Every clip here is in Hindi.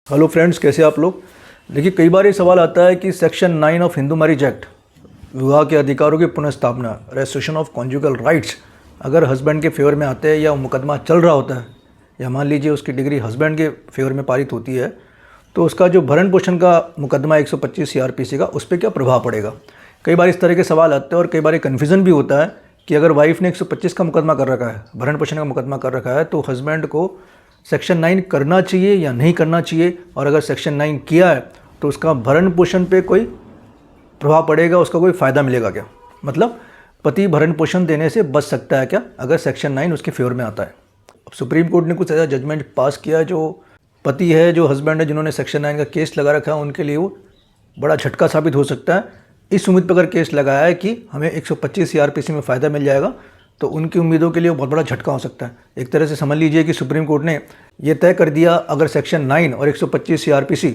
हेलो फ्रेंड्स, कैसे आप लोग। देखिए, कई बार ये सवाल आता है कि section 9 of Hindu marriage act, विवाह के अधिकारों की पुनर्स्थापना, रेस्ट्रिक्शन ऑफ कॉन्जुगल राइट्स, अगर हस्बैंड के फेवर में आते हैं या मुकदमा चल रहा होता है या मान लीजिए उसकी डिग्री हस्बैंड के फेवर में पारित होती है, तो उसका जो भरण पोषण का मुकदमा 125 CRPC का, उस पर क्या प्रभाव पड़ेगा। कई बार इस तरह के सवाल आते हैं और कई बार ये कन्फ्यूज़न भी होता है कि अगर वाइफ ने 125 का मुकदमा कर रखा है, भरण पोषण का मुकदमा कर रखा है, तो हस्बैंड को सेक्शन 9 करना चाहिए या नहीं करना चाहिए, और अगर सेक्शन 9 किया है तो उसका भरण पोषण पे कोई प्रभाव पड़ेगा, उसका कोई फ़ायदा मिलेगा क्या। मतलब पति भरण पोषण देने से बच सकता है क्या अगर सेक्शन 9 उसके फेवर में आता है। अब सुप्रीम कोर्ट ने कुछ ऐसा जजमेंट पास किया, जो पति है, जो हस्बैंड है, जिन्होंने सेक्शन 9 का केस लगा रखा है, उनके लिए वो बड़ा झटका साबित हो सकता है। इस उम्मीद पर अगर केस लगाया है कि हमें 125 CRPC में फ़ायदा मिल जाएगा, तो उनकी उम्मीदों के लिए बहुत बड़ा झटका हो सकता है। एक तरह से समझ लीजिए कि सुप्रीम कोर्ट ने ये तय कर दिया, अगर सेक्शन 9 और 125 CRPC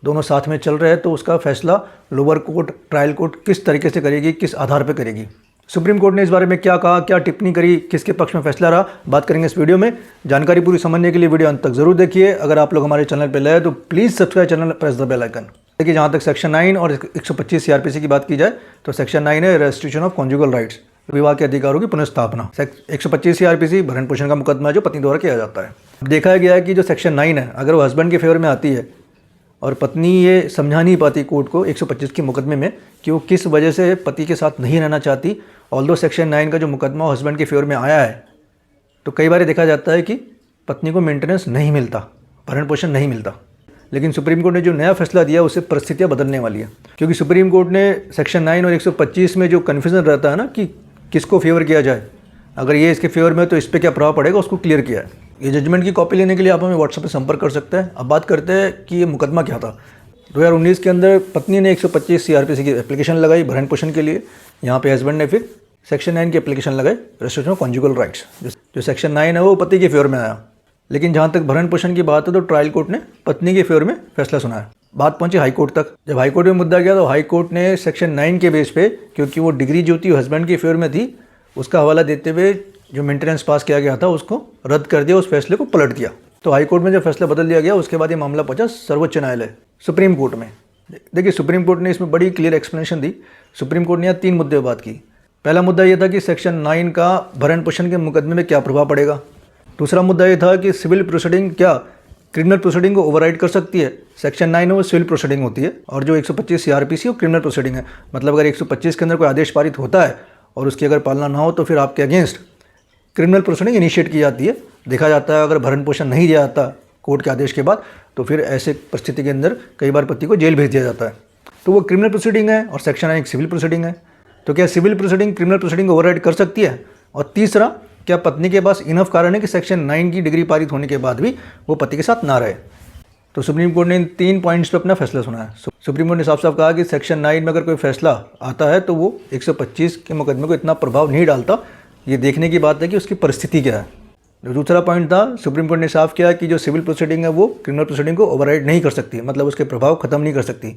दोनों साथ में चल रहे हैं तो उसका फैसला लोअर कोर्ट, ट्रायल कोर्ट किस तरीके से करेगी, किस आधार पर करेगी। सुप्रीम कोर्ट ने इस बारे में क्या कहा, क्या टिप्पणी करी, किसके पक्ष में फैसला रहा, बात करेंगे इस वीडियो में। जानकारी पूरी समझने के लिए वीडियो अंत तक जरूर देखिए। अगर आप लोग हमारे चैनल पर नए तो please subscribe channel, press the bell icon. देखिए, जहाँ तक सेक्शन 9 और 125 CRPC की बात की जाए तो सेक्शन 9 है रेस्ट्रिक्शन ऑफ कॉन्जुगल राइट्स, विवाह के अधिकारों की पुनर्स्थापना। 125 CRPC भरण पोषण का मुकदमा है जो पत्नी द्वारा किया जाता है। देखा गया है कि जो सेक्शन 9 है, अगर वो हस्बैंड के फेवर में आती है और पत्नी ये समझा नहीं पाती कोर्ट को 125 के मुकदमे में कि वो किस वजह से पति के साथ नहीं रहना चाहती, ऑल्दो सेक्शन 9 का जो मुकदमा हस्बैंड के फेवर में आया है, तो कई बार देखा जाता है कि पत्नी को मेंटेनेंस नहीं मिलता, भरण पोषण नहीं मिलता। लेकिन सुप्रीम कोर्ट ने जो नया फैसला दिया उससे परिस्थितियाँ बदलने वाली है, क्योंकि सुप्रीम कोर्ट ने सेक्शन 9 और 125 में जो कन्फ्यूजन रहता है ना कि किसको फेवर किया जाए, अगर ये इसके फेवर में तो इस पर क्या प्रभाव पड़ेगा, उसको क्लियर किया है। ये जजमेंट की कॉपी लेने के लिए आप हमें व्हाट्सएप पर संपर्क कर सकते हैं। अब बात करते हैं कि ये मुकदमा क्या था। 2019 के अंदर पत्नी ने 125 CRPC की एप्लीकेशन लगाई भरण पोषण के लिए। यहाँ पे हस्बैंड ने फिर सेक्शन 9 की एप्लीकेशन लगाई, रेस्ट्रिक्शन ऑफ कॉन्जुगल राइट्स। जो सेक्शन 9 है वो पति के फेवर में आया। लेकिन जहाँ तक भरण पोषण की बात है तो ट्रायल कोर्ट ने पत्नी के फेवर में फैसला सुनाया। बात पहुंची हाई कोर्ट तक। जब हाई कोर्ट में मुद्दा गया तो हाई कोर्ट ने सेक्शन 9 के बेस पे, क्योंकि वो डिग्री जो थी हस्बैंड के फेवर में थी, उसका हवाला देते हुए जो मेंटेनेंस पास किया गया था उसको रद्द कर दिया, उस फैसले को पलट दिया। तो हाई कोर्ट में जब फैसला बदल दिया गया, उसके बाद ये मामला पहुंचा सर्वोच्च न्यायालय, सुप्रीम कोर्ट में। देखिए, सुप्रीम कोर्ट ने इसमें बड़ी क्लियर एक्सप्लेनेशन दी। सुप्रीम कोर्ट ने यहाँ 3 मुद्दे पर बात की। पहला मुद्दा ये था कि सेक्शन 9 का भरण पोषण के मुकदमे में क्या प्रभाव पड़ेगा। दूसरा मुद्दा ये था कि सिविल प्रोसीडिंग क्या क्रिमिनल प्रोसीडिंग को ओवरराइड कर सकती है। सेक्शन 9 में वो सिविल प्रोसीडिंग होती है और जो 125 CRPC वो क्रिमिनल प्रोसीडिंग है। मतलब अगर 125 के अंदर कोई आदेश पारित होता है और उसकी अगर पालना ना हो तो फिर आपके अगेंस्ट क्रिमिनल प्रोसीडिंग इनिशिएट की जाती है। देखा जाता है अगर भरण पोषण नहीं दिया जाता कोर्ट के आदेश के बाद, तो फिर ऐसे परिस्थिति के अंदर कई बार पति को जेल भेज दिया जाता है। तो वो क्रिमिनल प्रोसीडिंग है और सेक्शन 9 सिविल प्रोसीडिंग है। तो क्या civil proceeding criminal proceeding override कर सकती है। और तीसरा, क्या पत्नी के पास इनफ कारण है कि सेक्शन 9 की डिग्री पारित होने के बाद भी वो पति के साथ ना रहे। तो सुप्रीम कोर्ट ने इन 3 पॉइंट्स पे अपना फैसला सुनाया। सुप्रीम कोर्ट ने साफ साफ कहा कि सेक्शन 9 में अगर कोई फैसला आता है तो वो 125 के मुकदमे को इतना प्रभाव नहीं डालता। ये देखने की बात है कि उसकी परिस्थिति क्या है। जो दूसरा पॉइंट था, सुप्रीम कोर्ट ने साफ किया कि जो सिविल प्रोसीडिंग है वो क्रिमिनल प्रोसीडिंग को ओवरराइड नहीं कर सकती, मतलब उसके प्रभाव खत्म नहीं कर सकती।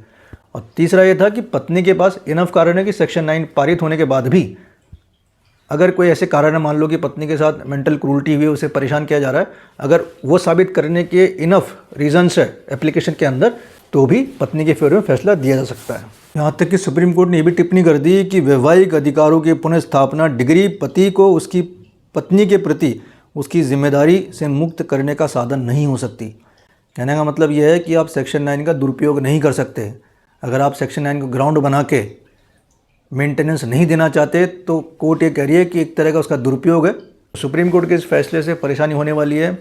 और तीसरा ये था कि पत्नी के पास इनफ कारण है कि सेक्शन 9 पारित होने के बाद भी अगर कोई ऐसे कारण है, मान लो कि पत्नी के साथ मेंटल क्रूरटी हुई, उसे परेशान किया जा रहा है, अगर वो साबित करने के इनफ रीजंस है एप्लीकेशन के अंदर, तो भी पत्नी के फेवर में फैसला दिया जा सकता है। यहाँ तक कि सुप्रीम कोर्ट ने यह भी टिप्पणी कर दी कि वैवाहिक अधिकारों की पुनर्स्थापना डिग्री पति को उसकी पत्नी के प्रति उसकी जिम्मेदारी से मुक्त करने का साधन नहीं हो सकती। कहने का मतलब यह है कि आप सेक्शन 9 का दुरुपयोग नहीं कर सकते। अगर आप सेक्शन 9 को ग्राउंड बना के मेंटेनेंस नहीं देना चाहते तो कोर्ट ये कह रही है कि एक तरह का उसका दुरुपयोग है। सुप्रीम कोर्ट के इस फैसले से परेशानी होने वाली है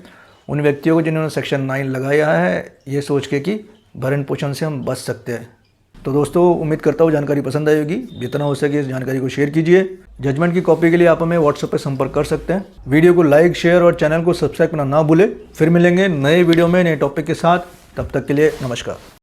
उन व्यक्तियों को जिन्होंने सेक्शन 9 लगाया है, ये सोच के कि भरण पोषण से हम बच सकते हैं। तो दोस्तों, उम्मीद करता हूँ जानकारी पसंद आई होगी। जितना हो सके इस जानकारी को शेयर कीजिए। जजमेंट की कॉपी के लिए आप हमें व्हाट्सएप पर संपर्क कर सकते हैं। वीडियो को लाइक, शेयर और चैनल को सब्सक्राइब करना ना भूलें। फिर मिलेंगे नए वीडियो में नए टॉपिक के साथ। तब तक के लिए नमस्कार।